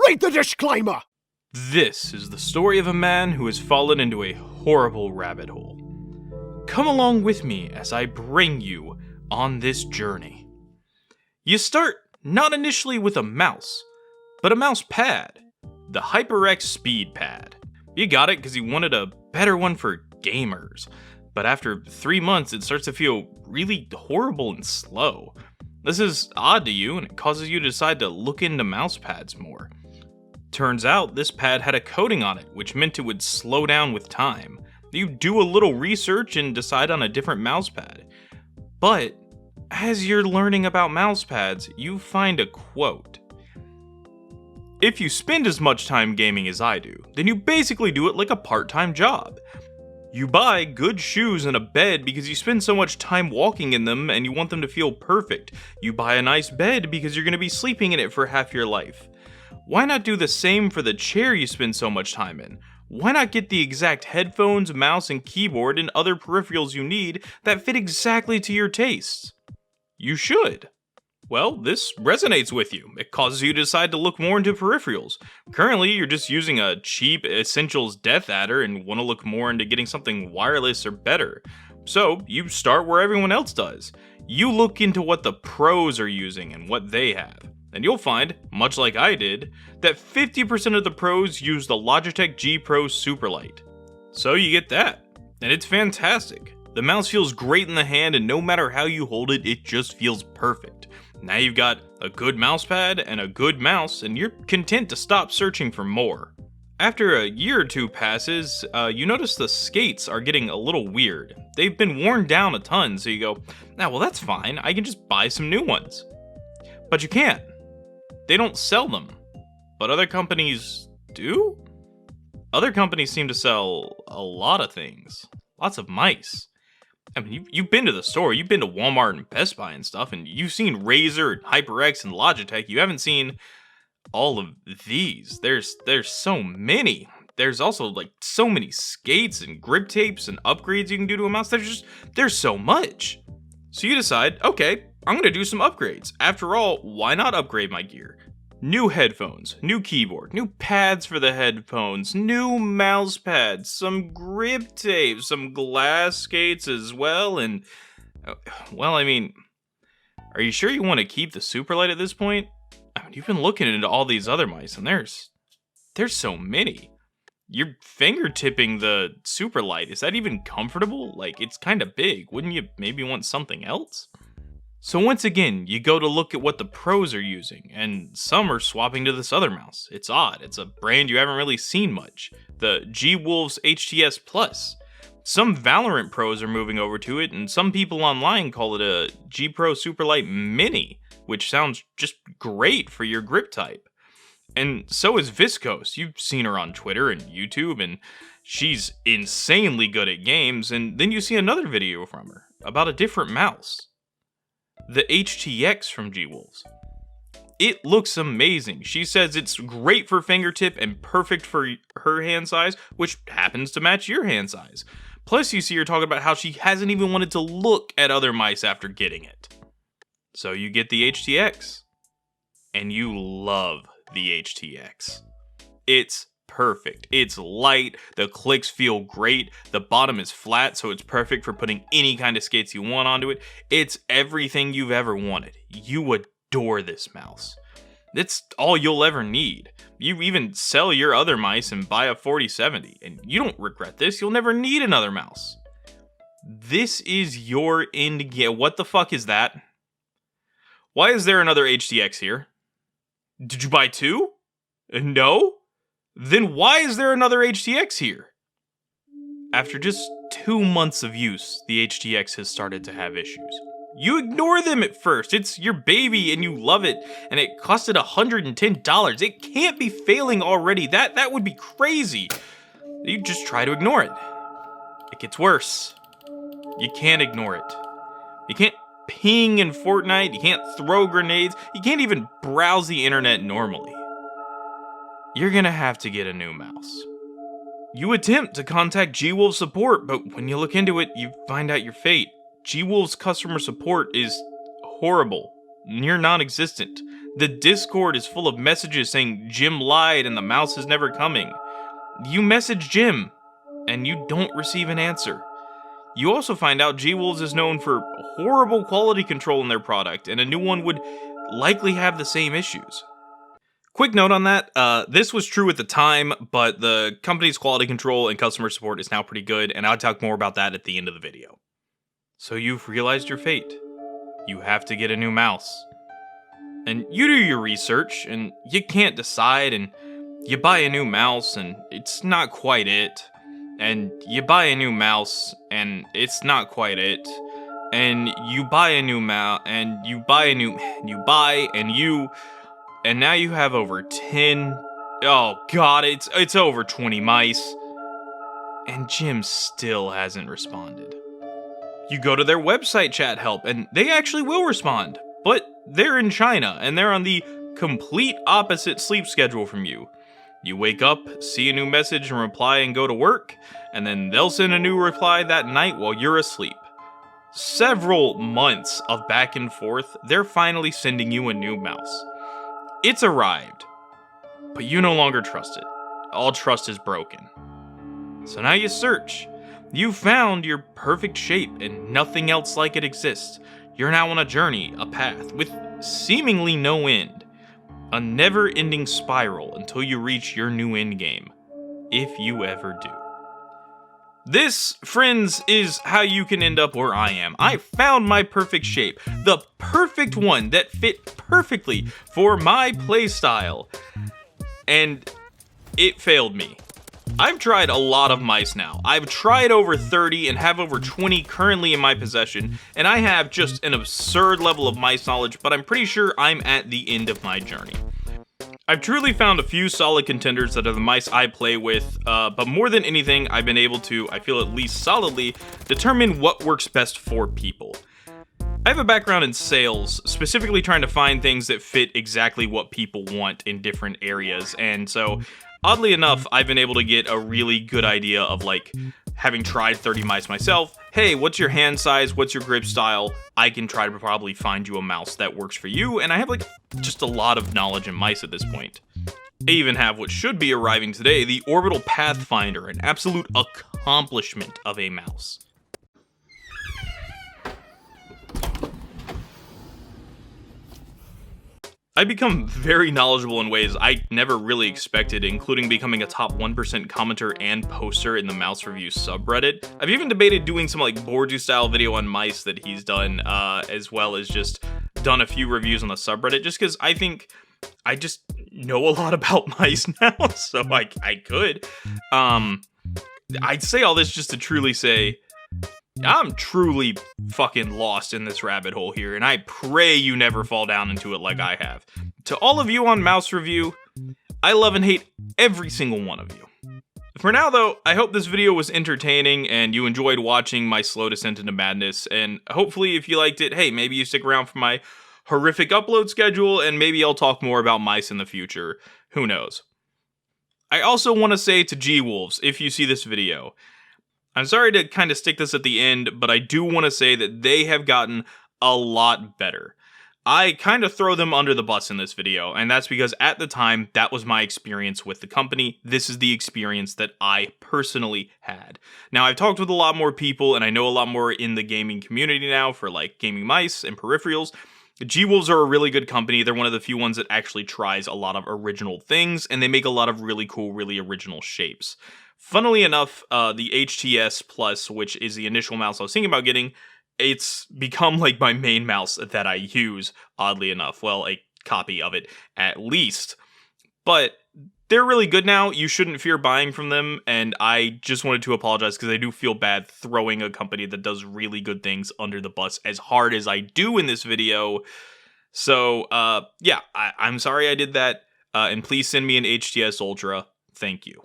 Read the disclaimer! This is the story of a man who has fallen into a horrible rabbit hole. Come along with me as I bring you on this journey. You start not initially with a mouse, but a mouse pad, the HyperX Speed Pad. You got it because you wanted a better one for gamers, but after 3 months it starts to feel really horrible and slow. This is odd to you and it causes you to decide to look into mouse pads more. Turns out this pad had a coating on it, which meant it would slow down with time. You do a little research and decide on a different mouse pad. But as you're learning about mouse pads, you find a quote. If you spend as much time gaming as I do, then you basically do it like a part-time job. You buy good shoes and a bed because you spend so much time walking in them and you want them to feel perfect. You buy a nice bed because you're going to be sleeping in it for half your life. Why not do the same for the chair you spend so much time in? Why not get the exact headphones, mouse, and keyboard and other peripherals you need that fit exactly to your tastes? You should. Well, this resonates with you. It causes you to decide to look more into peripherals. Currently, you're just using a cheap Essentials Death Adder and want to look more into getting something wireless or better. So, you start where everyone else does. You look into what the pros are using and what they have. And you'll find, much like I did, that 50% of the pros use the Logitech G Pro Superlight. So you get that. And it's fantastic. The mouse feels great in the hand and no matter how you hold it, it just feels perfect. Now you've got a good mousepad and a good mouse, and you're content to stop searching for more. After a year or two passes, you notice the skates are getting a little weird. They've been worn down a ton, so you go, well that's fine, I can just buy some new ones. But you can't. They don't sell them. But other companies do? Other companies seem to sell a lot of things. Lots of mice. I mean, you've been to the store, you've been to Walmart and Best Buy and stuff, and you've seen Razer and HyperX and Logitech. You haven't seen all of these. There's so many. There's also like so many skates and grip tapes and upgrades you can do to a mouse. There's so much. So you decide, okay, I'm gonna do some upgrades. After all, why not upgrade my gear? New headphones, new keyboard, new pads for the headphones, new mouse pads, some grip tape, some glass skates as well, and... well, I mean... are you sure you want to keep the Superlight at this point? I mean, you've been looking into all these other mice, and there's so many. You're fingertipping the Superlight. Is that even comfortable? Like, it's kind of big. Wouldn't you maybe want something else? So once again, you go to look at what the pros are using, and some are swapping to this other mouse. It's odd. It's a brand you haven't really seen much. The G-Wolves HTS Plus. Some Valorant pros are moving over to it, and some people online call it a G-Pro Superlight Mini, which sounds just great for your grip type. And so is Viscose. You've seen her on Twitter and YouTube, and she's insanely good at games, and then you see another video from her about a different mouse. The HTX from G-Wolves. It looks amazing. She says it's great for fingertip and perfect for her hand size, which happens to match your hand size. Plus you see her talking about how she hasn't even wanted to look at other mice after getting it. So you get the HTX. And you love the HTX. It's perfect. It's light, the clicks feel great, the bottom is flat so it's perfect for putting any kind of skates you want onto it. It's everything you've ever wanted. You adore this mouse. It's all you'll ever need. You even sell your other mice and buy a 4070, and you don't regret this. You'll never need another mouse. This is your end game. What the fuck is that? Why is there another HTX here? Did you buy two? No? Then why is there another HTX here? After just 2 months of use, the HTX has started to have issues. You ignore them at first. It's your baby and you love it, and it costed $110. It can't be failing already. That would be crazy. You just try to ignore it. It gets worse. You can't ignore it. You can't ping in Fortnite. You can't throw grenades. You can't even browse the internet normally. You're gonna have to get a new mouse. You attempt to contact G-Wolves support, but when you look into it, you find out your fate. G-Wolves customer support is horrible. near non-existent. The Discord is full of messages saying Jim lied and the mouse is never coming. You message Jim, and you don't receive an answer. You also find out G-Wolves is known for horrible quality control in their product, and a new one would likely have the same issues. Quick note on that, this was true at the time, but the company's quality control and customer support is now pretty good, and I'll talk more about that at the end of the video. So you've realized your fate. You have to get a new mouse. And you do your research, and you can't decide, and you buy a new mouse, and it's not quite it. And you buy a new mouse, and it's not quite it. And you buy a new mouse, and you buy a new, and now you have over 10, oh god, it's over 20 mice. And Jim still hasn't responded. You go to their website chat help, and they actually will respond, but they're in China, and they're on the complete opposite sleep schedule from you. You wake up, see a new message and reply and go to work, and then they'll send a new reply that night while you're asleep. Several months of back and forth, they're finally sending you a new mouse. It's arrived, but you no longer trust it. All trust is broken. So now you search. You found your perfect shape and nothing else like it exists. You're now on a journey, a path, with seemingly no end. A never-ending spiral until you reach your new endgame, if you ever do. This, friends, is how you can end up where I am. I found my perfect shape, the perfect one that fit perfectly for my playstyle, and it failed me. I've tried a lot of mice now. I've tried over 30 and have over 20 currently in my possession, and I have just an absurd level of mice knowledge, but I'm pretty sure I'm at the end of my journey. I've truly found a few solid contenders that are the mice I play with, but more than anything, I've been able to, I feel at least solidly, determine what works best for people. I have a background in sales, specifically trying to find things that fit exactly what people want in different areas, and so oddly enough, I've been able to get a really good idea of, like, having tried 30 mice myself. Hey, what's your hand size? What's your grip style? I can try to probably find you a mouse that works for you, and I have, like, just a lot of knowledge in mice at this point. I even have what should be arriving today, the Orbital Pathfinder, an absolute accomplishment of a mouse. I've become very knowledgeable in ways I never really expected, including becoming a top 1% commenter and poster in the Mouse Review subreddit. I've even debated doing some like Borju style video on mice that he's done, as well as just done a few reviews on the subreddit, just because I think I just know a lot about mice now, so I could. I'd say all this just to truly say, I'm truly fucking lost in this rabbit hole here, and I pray you never fall down into it like I have. To all of you on Mouse Review, I love and hate every single one of you. For now though, I hope this video was entertaining and you enjoyed watching my slow descent into madness, and hopefully if you liked it, hey, maybe you stick around for my horrific upload schedule, and maybe I'll talk more about mice in the future. Who knows? I also want to say to G-Wolves, if you see this video, I'm sorry to kind of stick this at the end, but I do want to say that they have gotten a lot better. I kind of throw them under the bus in this video, and that's because at the time, that was my experience with the company. This is the experience that I personally had. Now, I've talked with a lot more people, and I know a lot more in the gaming community now for like gaming mice and peripherals. G-Wolves are a really good company. They're one of the few ones that actually tries a lot of original things, and they make a lot of really cool, really original shapes. Funnily enough, the HTS Plus, which is the initial mouse I was thinking about getting, it's become like my main mouse that I use, oddly enough. Well, a copy of it, at least. But they're really good now. You shouldn't fear buying from them, and I just wanted to apologize because I do feel bad throwing a company that does really good things under the bus as hard as I do in this video. So, yeah, I'm sorry I did that, and please send me an HTS Ultra. Thank you.